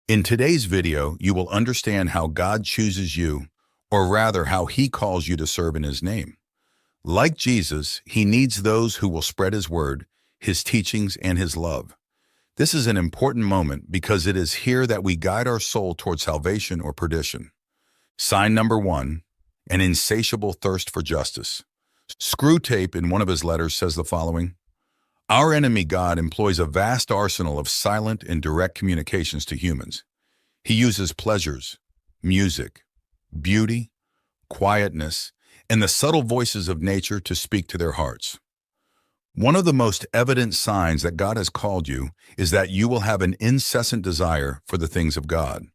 In today's video, you will understand how God chooses you, or rather how He calls you to serve in His name. Like Jesus, He needs those who will spread His word, His teachings, and His love. This is an important moment because it is here that we guide our soul toward salvation or perdition. Sign number 1, an insatiable thirst for justice. Screwtape in one of his letters says the following: Our enemy God employs a vast arsenal of silent and direct communications to humans. He uses pleasures, music, beauty, quietness, and the subtle voices of nature to speak to their hearts. One of the most evident signs that God has called you is that you will have an incessant desire for the things of God.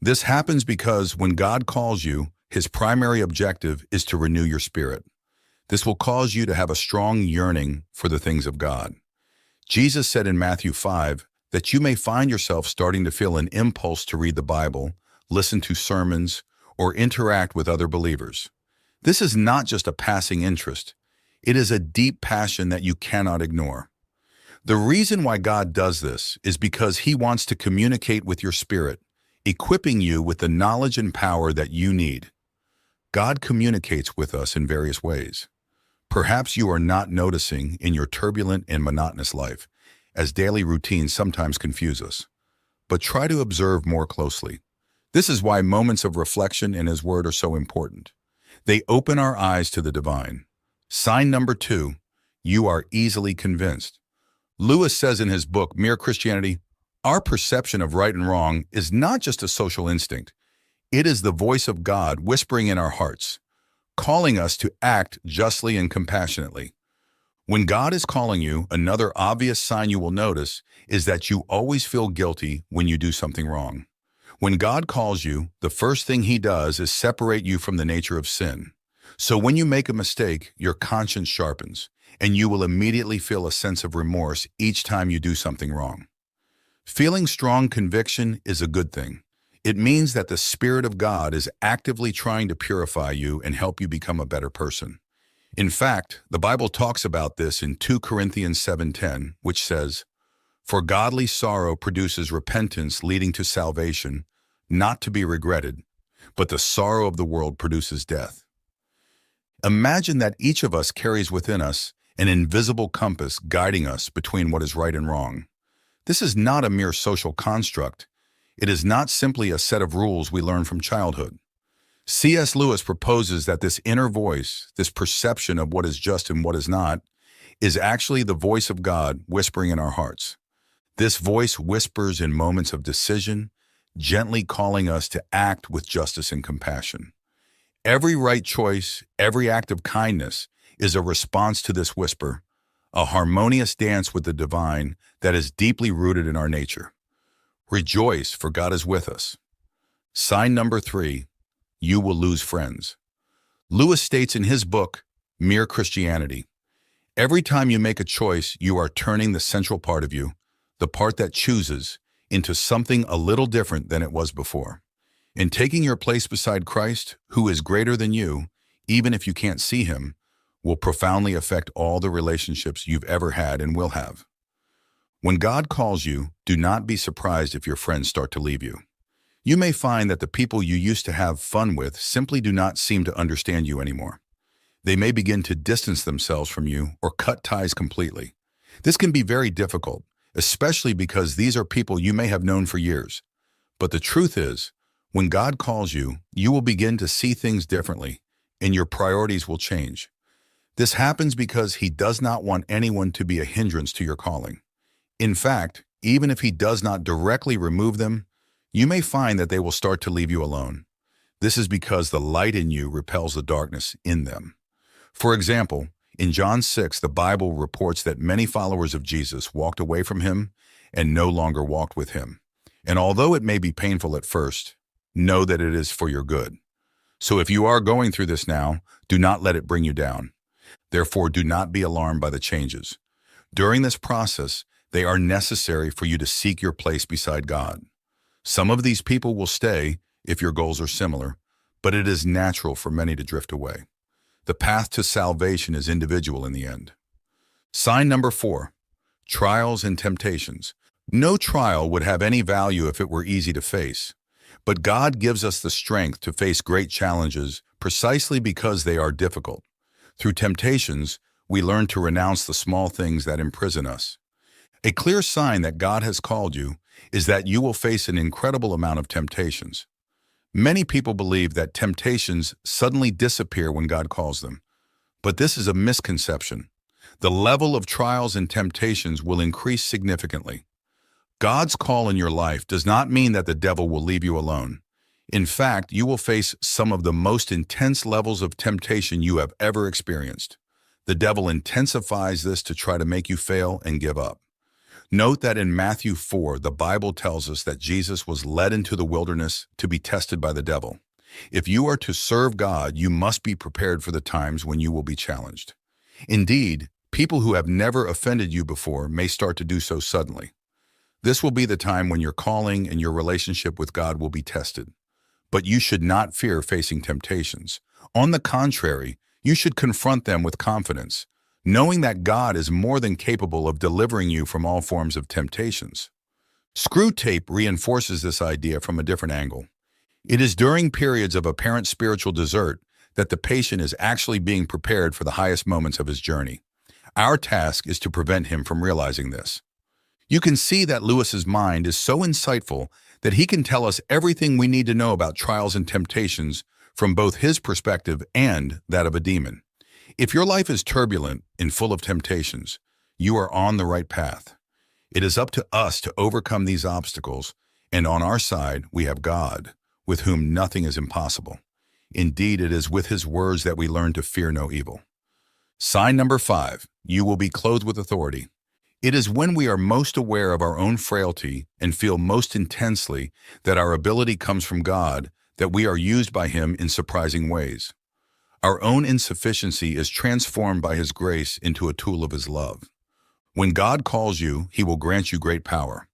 This happens because when God calls you, His primary objective is to renew your spirit. This will cause you to have a strong yearning for the things of God. Jesus said in Matthew 5 that you may find yourself starting to feel an impulse to read the Bible, listen to sermons, or interact with other believers. This is not just a passing interest. It is a deep passion that you cannot ignore. The reason why God does this is because He wants to communicate with your spirit, equipping you with the knowledge and power that you need. God communicates with us in various ways. Perhaps you are not noticing in your turbulent and monotonous life, as daily routines sometimes confuse us. But try to observe more closely. This is why moments of reflection in His Word are so important. They open our eyes to the divine. Sign number 2, you are easily convinced. Lewis says in his book, Mere Christianity, our perception of right and wrong is not just a social instinct. It is the voice of God whispering in our hearts, calling us to act justly and compassionately. When God is calling you, another obvious sign you will notice is that you always feel guilty when you do something wrong. When God calls you, the first thing He does is separate you from the nature of sin. So when you make a mistake, your conscience sharpens, and you will immediately feel a sense of remorse each time you do something wrong. Feeling strong conviction is a good thing. It means that the Spirit of God is actively trying to purify you and help you become a better person. In fact, the Bible talks about this in 2 Corinthians 7:10, which says, For godly sorrow produces repentance leading to salvation, not to be regretted, but the sorrow of the world produces death. Imagine that each of us carries within us an invisible compass guiding us between what is right and wrong. This is not a mere social construct. It is not simply a set of rules we learn from childhood. C.S. Lewis proposes that this inner voice, this perception of what is just and what is not, is actually the voice of God whispering in our hearts. This voice whispers in moments of decision, gently calling us to act with justice and compassion. Every right choice, every act of kindness is a response to this whisper, a harmonious dance with the divine that is deeply rooted in our nature. Rejoice, for God is with us. Sign number 3, you will lose friends. Lewis states in his book, Mere Christianity, every time you make a choice, you are turning the central part of you, the part that chooses, into something a little different than it was before. In taking your place beside Christ, who is greater than you, even if you can't see Him, will profoundly affect all the relationships you've ever had and will have. When God calls you, do not be surprised if your friends start to leave you. You may find that the people you used to have fun with simply do not seem to understand you anymore. They may begin to distance themselves from you or cut ties completely. This can be very difficult, especially because these are people you may have known for years. But the truth is, when God calls you, you will begin to see things differently, and your priorities will change. This happens because He does not want anyone to be a hindrance to your calling. In fact, even if He does not directly remove them, you may find that they will start to leave you alone. This is because the light in you repels the darkness in them. For example, in John 6, the Bible reports that many followers of Jesus walked away from Him and no longer walked with Him. And although it may be painful at first, know that it is for your good. So if you are going through this now, do not let it bring you down. Therefore, do not be alarmed by the changes. During this process, they are necessary for you to seek your place beside God. Some of these people will stay if your goals are similar, but it is natural for many to drift away. The path to salvation is individual in the end. Sign number 4, trials and temptations. No trial would have any value if it were easy to face. But God gives us the strength to face great challenges precisely because they are difficult. Through temptations, we learn to renounce the small things that imprison us. A clear sign that God has called you is that you will face an incredible amount of temptations. Many people believe that temptations suddenly disappear when God calls them, but this is a misconception. The level of trials and temptations will increase significantly. God's call in your life does not mean that the devil will leave you alone. In fact, you will face some of the most intense levels of temptation you have ever experienced. The devil intensifies this to try to make you fail and give up. Note that in Matthew 4, the Bible tells us that Jesus was led into the wilderness to be tested by the devil. If you are to serve God, you must be prepared for the times when you will be challenged. Indeed, people who have never offended you before may start to do so suddenly. This will be the time when your calling and your relationship with God will be tested. But you should not fear facing temptations. On the contrary, you should confront them with confidence, knowing that God is more than capable of delivering you from all forms of temptations. Screw tape reinforces this idea from a different angle. It is during periods of apparent spiritual desert that the patient is actually being prepared for the highest moments of his journey. Our task is to prevent him from realizing this. You can see that Lewis's mind is so insightful that he can tell us everything we need to know about trials and temptations from both his perspective and that of a demon. If your life is turbulent and full of temptations, you are on the right path. It is up to us to overcome these obstacles, and on our side we have God, with whom nothing is impossible. Indeed, it is with his words that we learn to fear no evil. Sign number 5, you will be clothed with authority. It is when we are most aware of our own frailty and feel most intensely that our ability comes from God that we are used by him in surprising ways. Our own insufficiency is transformed by his grace into a tool of his love. When God calls you, he will grant you great power.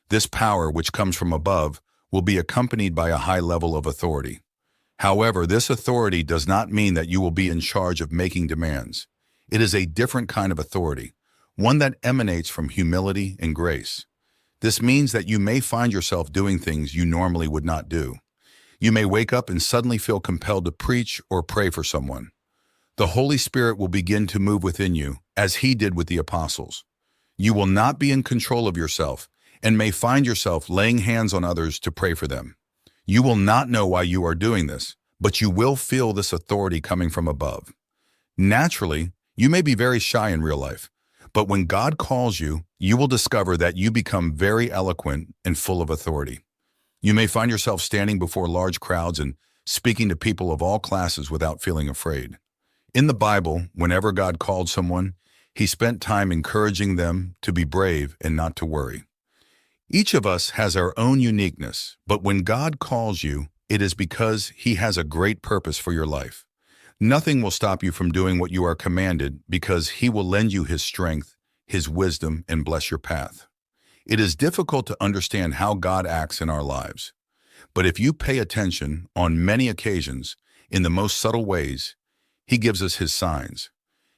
This power, which comes from above, will be accompanied by a high level of authority. However, this authority does not mean that you will be in charge of making demands. It is a different kind of authority, one that emanates from humility and grace. This means that you may find yourself doing things you normally would not do. You may wake up and suddenly feel compelled to preach or pray for someone. The Holy Spirit will begin to move within you, as he did with the apostles. You will not be in control of yourself and may find yourself laying hands on others to pray for them. You will not know why you are doing this, but you will feel this authority coming from above. Naturally, you may be very shy in real life, but when God calls you, you will discover that you become very eloquent and full of authority. You may find yourself standing before large crowds and speaking to people of all classes without feeling afraid. In the Bible, whenever God called someone, he spent time encouraging them to be brave and not to worry. Each of us has our own uniqueness, but when God calls you, it is because he has a great purpose for your life. Nothing will stop you from doing what you are commanded because he will lend you his strength, his wisdom, and bless your path. It is difficult to understand how God acts in our lives. But if you pay attention, on many occasions, in the most subtle ways, he gives us his signs.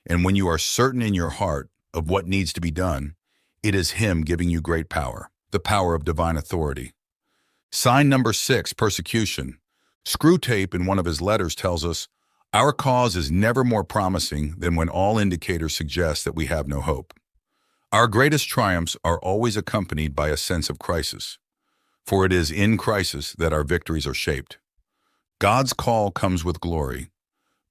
And when you are certain in your heart of what needs to be done, it is him giving you great power, the power of divine authority. Sign number 6, persecution. Screwtape in one of his letters tells us, our cause is never more promising than when all indicators suggest that we have no hope. Our greatest triumphs are always accompanied by a sense of crisis, for it is in crisis that our victories are shaped. God's call comes with glory,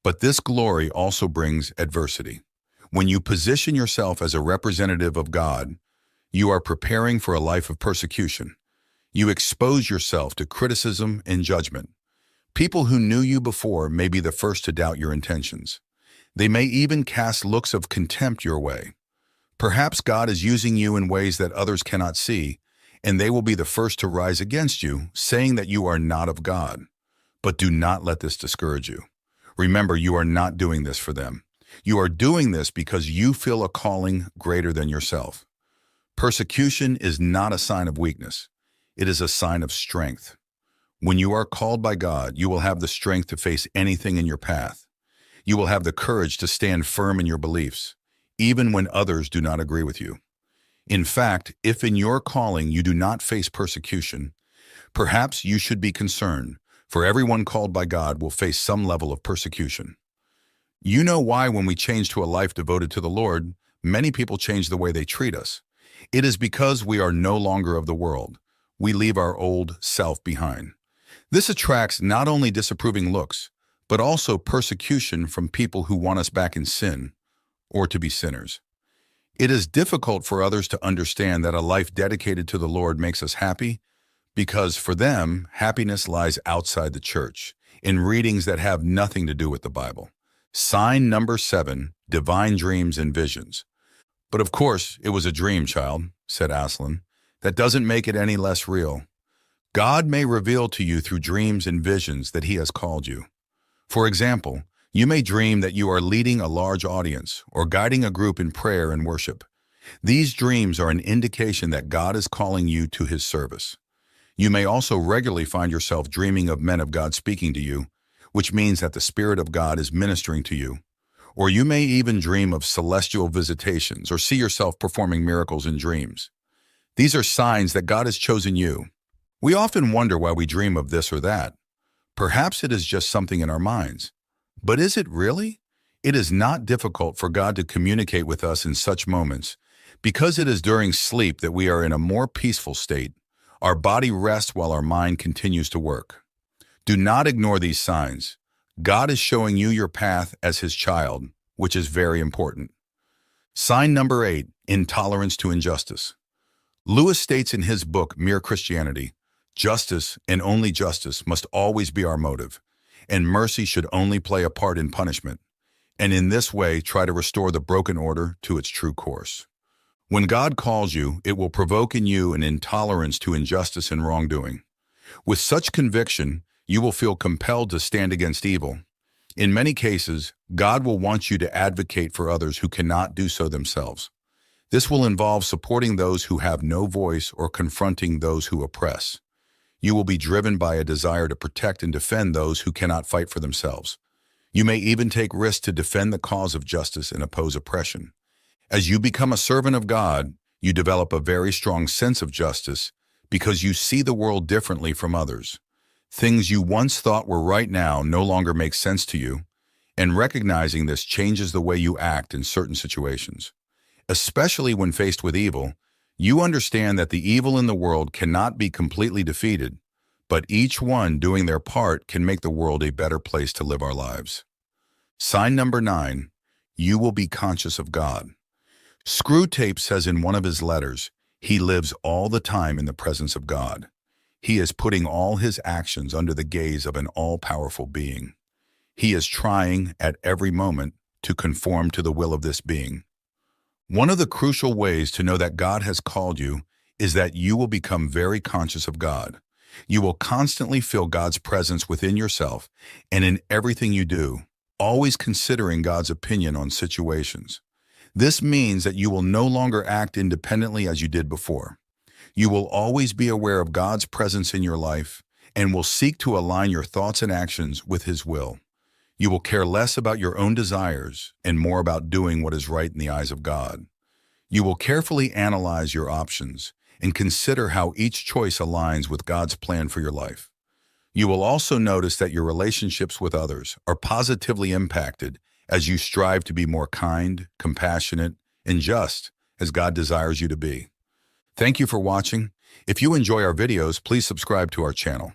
but this glory also brings adversity. When you position yourself as a representative of God, you are preparing for a life of persecution. You expose yourself to criticism and judgment. People who knew you before may be the first to doubt your intentions. They may even cast looks of contempt your way. Perhaps God is using you in ways that others cannot see, and they will be the first to rise against you, saying that you are not of God. But do not let this discourage you. Remember, you are not doing this for them. You are doing this because you feel a calling greater than yourself. Persecution is not a sign of weakness. It is a sign of strength. When you are called by God, you will have the strength to face anything in your path. You will have the courage to stand firm in your beliefs, even when others do not agree with you. In fact, if in your calling you do not face persecution, perhaps you should be concerned, for everyone called by God will face some level of persecution. You know why when we change to a life devoted to the Lord, many people change the way they treat us. It is because we are no longer of the world. We leave our old self behind. This attracts not only disapproving looks, but also persecution from people who want us back in sin or to be sinners. It is difficult for others to understand that a life dedicated to the Lord makes us happy because for them, happiness lies outside the church, in readings that have nothing to do with the Bible. Sign number 7, divine dreams and visions. But of course, it was a dream, child, said Aslan. That doesn't make it any less real. God may reveal to you through dreams and visions that he has called you. For example, you may dream that you are leading a large audience or guiding a group in prayer and worship. These dreams are an indication that God is calling you to his service. You may also regularly find yourself dreaming of men of God speaking to you, which means that the Spirit of God is ministering to you. Or you may even dream of celestial visitations or see yourself performing miracles in dreams. These are signs that God has chosen you. We often wonder why we dream of this or that. Perhaps it is just something in our minds. But is it really? It is not difficult for God to communicate with us in such moments, because it is during sleep that we are in a more peaceful state. Our body rests while our mind continues to work. Do not ignore these signs. God is showing you your path as his child, which is very important. Sign number 8, intolerance to injustice. Lewis states in his book, Mere Christianity, justice and only justice must always be our motive, and mercy should only play a part in punishment, and in this way try to restore the broken order to its true course. When God calls you, it will provoke in you an intolerance to injustice and wrongdoing. With such conviction, you will feel compelled to stand against evil. In many cases, God will want you to advocate for others who cannot do so themselves. This will involve supporting those who have no voice or confronting those who oppress. You will be driven by a desire to protect and defend those who cannot fight for themselves. You may even take risks to defend the cause of justice and oppose oppression. As you become a servant of God, you develop a very strong sense of justice because you see the world differently from others. Things you once thought were right now no longer make sense to you, and recognizing this changes the way you act in certain situations. Especially when faced with evil, you understand that the evil in the world cannot be completely defeated, but each one doing their part can make the world a better place to live our lives. Sign number 9, you will be conscious of God. Screwtape says in one of his letters, he lives all the time in the presence of God. He is putting all his actions under the gaze of an all-powerful being. He is trying, at every moment, to conform to the will of this being. One of the crucial ways to know that God has called you is that you will become very conscious of God. You will constantly feel God's presence within yourself and in everything you do, always considering God's opinion on situations. This means that you will no longer act independently as you did before. You will always be aware of God's presence in your life and will seek to align your thoughts and actions with his will. You will care less about your own desires and more about doing what is right in the eyes of God. You will carefully analyze your options and consider how each choice aligns with God's plan for your life. You will also notice that your relationships with others are positively impacted as you strive to be more kind, compassionate, and just as God desires you to be. Thank you for watching. If you enjoy our videos, please subscribe to our channel.